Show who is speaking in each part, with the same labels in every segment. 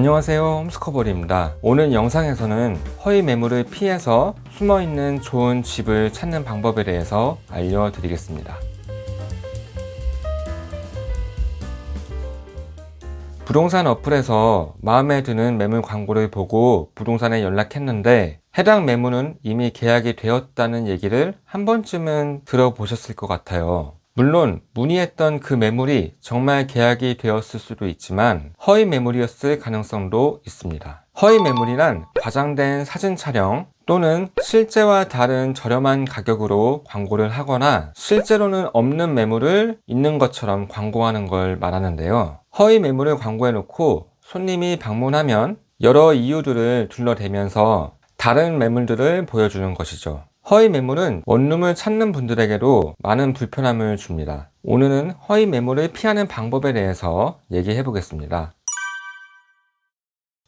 Speaker 1: 안녕하세요, 홈스커버리입니다. 오늘 영상에서는 허위 매물을 피해서 숨어있는 좋은 집을 찾는 방법에 대해서 알려드리겠습니다. 부동산 어플에서 마음에 드는 매물 광고를 보고 부동산에 연락했는데 해당 매물은 이미 계약이 되었다는 얘기를 한 번쯤은 들어보셨을 것 같아요. 물론 문의했던 그 매물이 정말 계약이 되었을 수도 있지만 허위 매물이었을 가능성도 있습니다. 허위 매물이란 과장된 사진 촬영 또는 실제와 다른 저렴한 가격으로 광고를 하거나 실제로는 없는 매물을 있는 것처럼 광고하는 걸 말하는데요. 허위 매물을 광고해놓고 손님이 방문하면 여러 이유들을 둘러대면서 다른 매물들을 보여주는 것이죠. 허위 매물은 원룸을 찾는 분들에게도 많은 불편함을 줍니다. 오늘은 허위 매물을 피하는 방법에 대해서 얘기해 보겠습니다.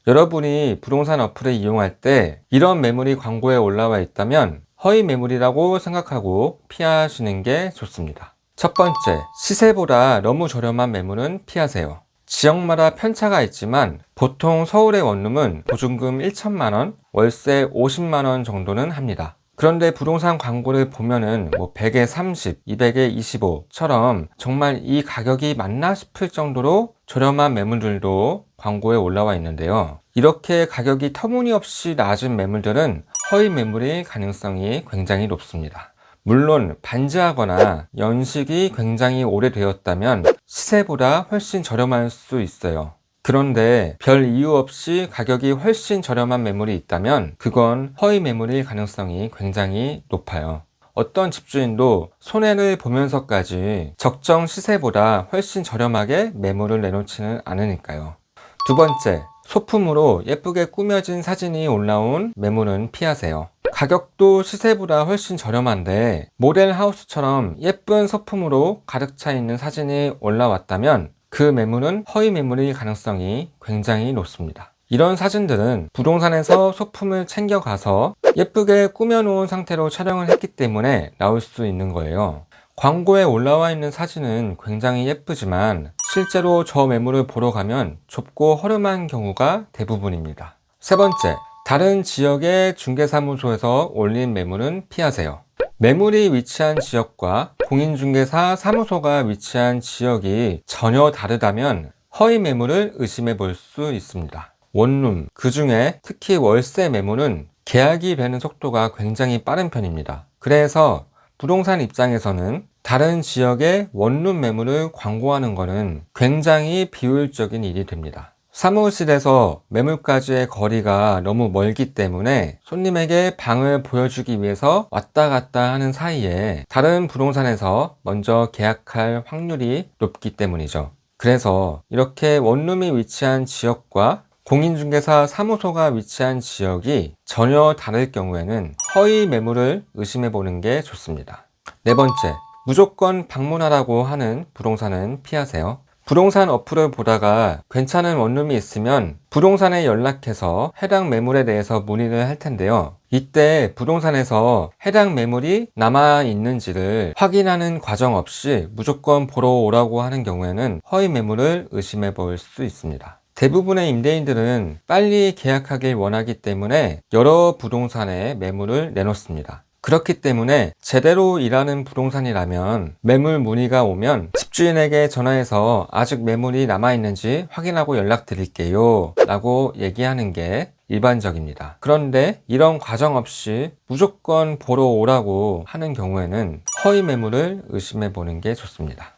Speaker 1: 여러분이 부동산 어플을 이용할 때 이런 매물이 광고에 올라와 있다면 허위 매물이라고 생각하고 피하시는 게 좋습니다. 첫 번째, 시세보다 너무 저렴한 매물은 피하세요. 지역마다 편차가 있지만 보통 서울의 원룸은 보증금 1천만 원, 월세 50만 원 정도는 합니다. 그런데 부동산 광고를 보면은 100에 30, 200에 25처럼 정말 이 가격이 맞나 싶을 정도로 저렴한 매물들도 광고에 올라와 있는데요. 이렇게 가격이 터무니없이 낮은 매물들은 허위 매물일 가능성이 굉장히 높습니다. 물론 반지하거나 연식이 굉장히 오래되었다면 시세보다 훨씬 저렴할 수 있어요. 그런데 별 이유 없이 가격이 훨씬 저렴한 매물이 있다면 그건 허위 매물일 가능성이 굉장히 높아요. 어떤 집주인도 손해를 보면서까지 적정 시세보다 훨씬 저렴하게 매물을 내놓지는 않으니까요. 두 번째, 소품으로 예쁘게 꾸며진 사진이 올라온 매물은 피하세요. 가격도 시세보다 훨씬 저렴한데 모델하우스처럼 예쁜 소품으로 가득 차 있는 사진이 올라왔다면 그 매물은 허위 매물일 가능성이 굉장히 높습니다. 이런 사진들은 부동산에서 소품을 챙겨가서 예쁘게 꾸며놓은 상태로 촬영을 했기 때문에 나올 수 있는 거예요. 광고에 올라와 있는 사진은 굉장히 예쁘지만 실제로 저 매물을 보러 가면 좁고 허름한 경우가 대부분입니다. 세 번째, 다른 지역의 중개사무소에서 올린 매물은 피하세요. 매물이 위치한 지역과 공인중개사 사무소가 위치한 지역이 전혀 다르다면 허위 매물을 의심해 볼 수 있습니다. 원룸, 그 중에 특히 월세 매물은 계약이 되는 속도가 굉장히 빠른 편입니다. 그래서 부동산 입장에서는 다른 지역의 원룸 매물을 광고하는 것은 굉장히 비효율적인 일이 됩니다. 사무실에서 매물까지의 거리가 너무 멀기 때문에 손님에게 방을 보여주기 위해서 왔다 갔다 하는 사이에 다른 부동산에서 먼저 계약할 확률이 높기 때문이죠. 그래서 이렇게 원룸이 위치한 지역과 공인중개사 사무소가 위치한 지역이 전혀 다를 경우에는 허위 매물을 의심해 보는 게 좋습니다. 네 번째, 무조건 방문하라고 하는 부동산은 피하세요. 부동산 어플을 보다가 괜찮은 원룸이 있으면 부동산에 연락해서 해당 매물에 대해서 문의를 할 텐데요. 이때 부동산에서 해당 매물이 남아 있는지를 확인하는 과정 없이 무조건 보러 오라고 하는 경우에는 허위 매물을 의심해 볼 수 있습니다. 대부분의 임대인들은 빨리 계약하길 원하기 때문에 여러 부동산에 매물을 내놓습니다. 그렇기 때문에 제대로 일하는 부동산이라면 매물 문의가 오면 집주인에게 전화해서 아직 매물이 남아있는지 확인하고 연락드릴게요 라고 얘기하는 게 일반적입니다. 그런데 이런 과정 없이 무조건 보러 오라고 하는 경우에는 허위 매물을 의심해 보는 게 좋습니다.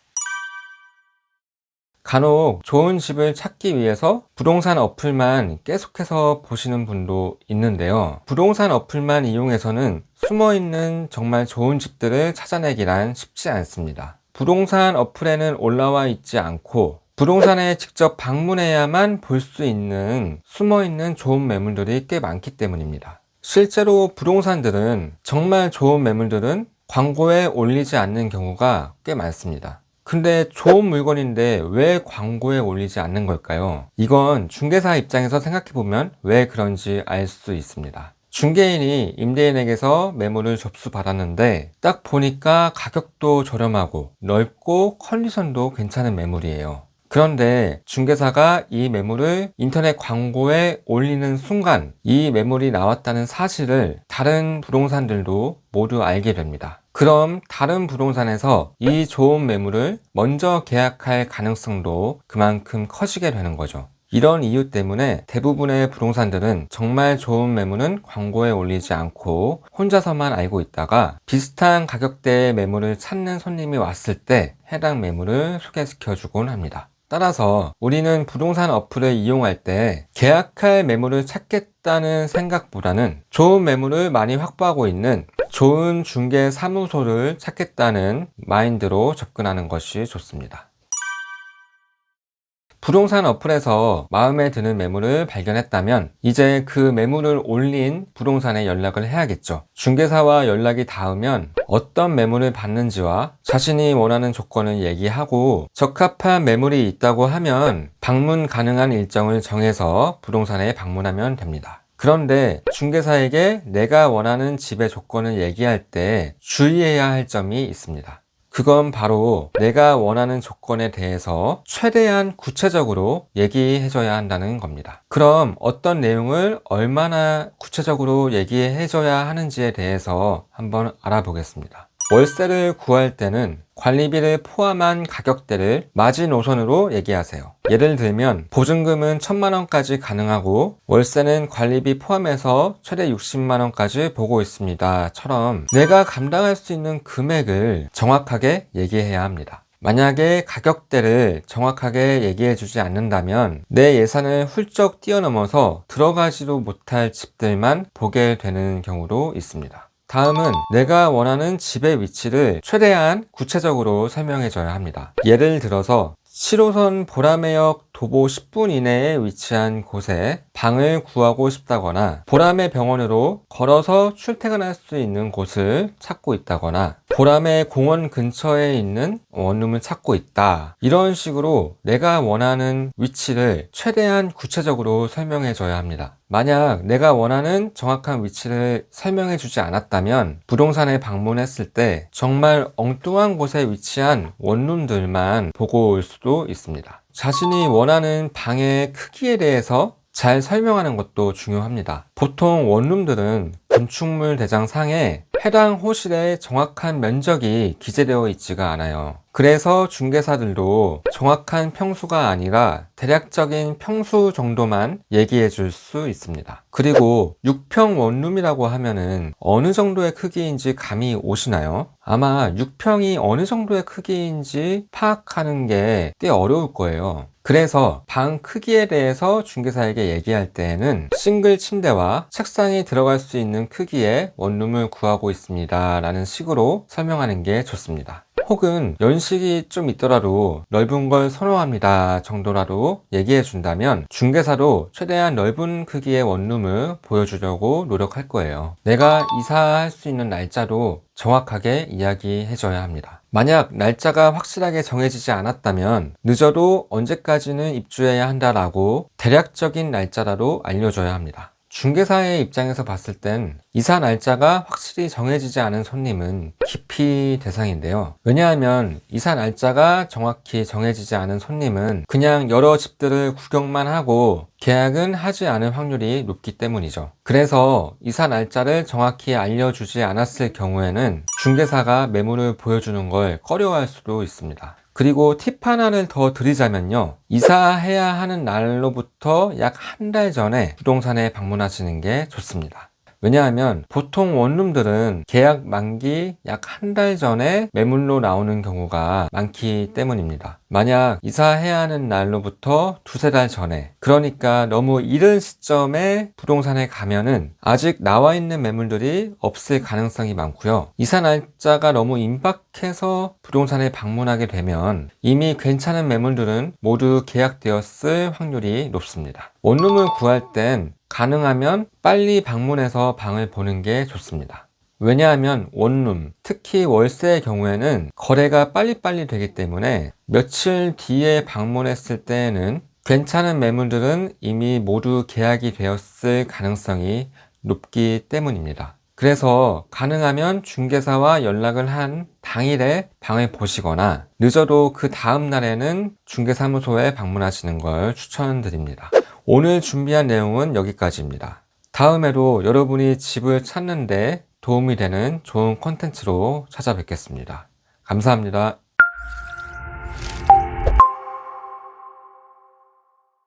Speaker 1: 간혹 좋은 집을 찾기 위해서 부동산 어플만 계속해서 보시는 분도 있는데요. 부동산 어플만 이용해서는 숨어있는 정말 좋은 집들을 찾아내기란 쉽지 않습니다. 부동산 어플에는 올라와 있지 않고 부동산에 직접 방문해야만 볼 수 있는 숨어있는 좋은 매물들이 꽤 많기 때문입니다. 실제로 부동산들은 정말 좋은 매물들은 광고에 올리지 않는 경우가 꽤 많습니다. 근데 좋은 물건인데 왜 광고에 올리지 않는 걸까요? 이건 중개사 입장에서 생각해보면 왜 그런지 알 수 있습니다. 중개인이 임대인에게서 매물을 접수받았는데 딱 보니까 가격도 저렴하고 넓고 컨디션도 괜찮은 매물이에요. 그런데 중개사가 이 매물을 인터넷 광고에 올리는 순간 이 매물이 나왔다는 사실을 다른 부동산들도 모두 알게 됩니다. 그럼 다른 부동산에서 이 좋은 매물을 먼저 계약할 가능성도 그만큼 커지게 되는 거죠. 이런 이유 때문에 대부분의 부동산들은 정말 좋은 매물은 광고에 올리지 않고 혼자서만 알고 있다가 비슷한 가격대의 매물을 찾는 손님이 왔을 때 해당 매물을 소개시켜 주곤 합니다. 따라서 우리는 부동산 어플을 이용할 때 계약할 매물을 찾겠다는 생각보다는 좋은 매물을 많이 확보하고 있는 좋은 중개 사무소를 찾겠다는 마인드로 접근하는 것이 좋습니다. 부동산 어플에서 마음에 드는 매물을 발견했다면 이제 그 매물을 올린 부동산에 연락을 해야겠죠. 중개사와 연락이 닿으면 어떤 매물을 받는지와 자신이 원하는 조건을 얘기하고 적합한 매물이 있다고 하면 방문 가능한 일정을 정해서 부동산에 방문하면 됩니다. 그런데 중개사에게 내가 원하는 집의 조건을 얘기할 때 주의해야 할 점이 있습니다. 그건 바로 내가 원하는 조건에 대해서 최대한 구체적으로 얘기해줘야 한다는 겁니다. 그럼 어떤 내용을 얼마나 구체적으로 얘기해줘야 하는지에 대해서 한번 알아보겠습니다. 월세를 구할 때는 관리비를 포함한 가격대를 마지노선으로 얘기하세요. 예를 들면 보증금은 1,000만원까지 가능하고 월세는 관리비 포함해서 최대 60만원까지 보고 있습니다 처럼 내가 감당할 수 있는 금액을 정확하게 얘기해야 합니다. 만약에 가격대를 정확하게 얘기해 주지 않는다면 내 예산을 훌쩍 뛰어넘어서 들어가지도 못할 집들만 보게 되는 경우도 있습니다. 다음은 내가 원하는 집의 위치를 최대한 구체적으로 설명해 줘야 합니다. 예를 들어서 7호선 보라매역 도보 10분 이내에 위치한 곳에 방을 구하고 싶다거나 보라매 병원으로 걸어서 출퇴근할 수 있는 곳을 찾고 있다거나 보라매 공원 근처에 있는 원룸을 찾고 있다. 이런 식으로 내가 원하는 위치를 최대한 구체적으로 설명해 줘야 합니다. 만약 내가 원하는 정확한 위치를 설명해 주지 않았다면 부동산에 방문했을 때 정말 엉뚱한 곳에 위치한 원룸들만 보고 올 수도 있습니다. 자신이 원하는 방의 크기에 대해서 잘 설명하는 것도 중요합니다. 보통 원룸들은 건축물 대장상에 해당 호실의 정확한 면적이 기재되어 있지가 않아요. 그래서 중개사들도 정확한 평수가 아니라 대략적인 평수 정도만 얘기해 줄 수 있습니다. 그리고 6평 원룸이라고 하면은 어느 정도의 크기인지 감이 오시나요? 아마 6평이 어느 정도의 크기인지 파악하는 게 꽤 어려울 거예요. 그래서 방 크기에 대해서 중개사에게 얘기할 때에는 싱글 침대와 책상이 들어갈 수 있는 크기의 원룸을 구하고 있습니다 라는 식으로 설명하는 게 좋습니다. 혹은 연식이 좀 있더라도 넓은 걸 선호합니다 정도라도 얘기해 준다면 중개사도 최대한 넓은 크기의 원룸을 보여주려고 노력할 거예요. 내가 이사할 수 있는 날짜도 정확하게 이야기해 줘야 합니다. 만약 날짜가 확실하게 정해지지 않았다면 늦어도 언제까지는 입주해야 한다라고 대략적인 날짜라도 알려줘야 합니다. 중개사의 입장에서 봤을 땐 이사 날짜가 확실히 정해지지 않은 손님은 기피 대상인데요. 왜냐하면 이사 날짜가 정확히 정해지지 않은 손님은 그냥 여러 집들을 구경만 하고 계약은 하지 않을 확률이 높기 때문이죠. 그래서 이사 날짜를 정확히 알려주지 않았을 경우에는 중개사가 매물을 보여주는 걸 꺼려할 수도 있습니다. 그리고 팁 하나를 더 드리자면요. 이사해야 하는 날로부터 약 한 달 전에 부동산에 방문하시는 게 좋습니다. 왜냐하면 보통 원룸들은 계약 만기 약 한 달 전에 매물로 나오는 경우가 많기 때문입니다. 만약 이사해야 하는 날로부터 두세 달 전에, 그러니까 너무 이른 시점에 부동산에 가면은 아직 나와 있는 매물들이 없을 가능성이 많고요. 이사 날짜가 너무 임박해서 부동산에 방문하게 되면 이미 괜찮은 매물들은 모두 계약되었을 확률이 높습니다. 원룸을 구할 땐 가능하면 빨리 방문해서 방을 보는 게 좋습니다. 왜냐하면 원룸, 특히 월세의 경우에는 거래가 빨리빨리 되기 때문에 며칠 뒤에 방문했을 때에는 괜찮은 매물들은 이미 모두 계약이 되었을 가능성이 높기 때문입니다. 그래서 가능하면 중개사와 연락을 한 당일에 방을 보시거나 늦어도 그 다음 날에는 중개사무소에 방문하시는 걸 추천드립니다. 오늘 준비한 내용은 여기까지입니다. 다음에도 여러분이 집을 찾는데 도움이 되는 좋은 콘텐츠로 찾아뵙겠습니다. 감사합니다.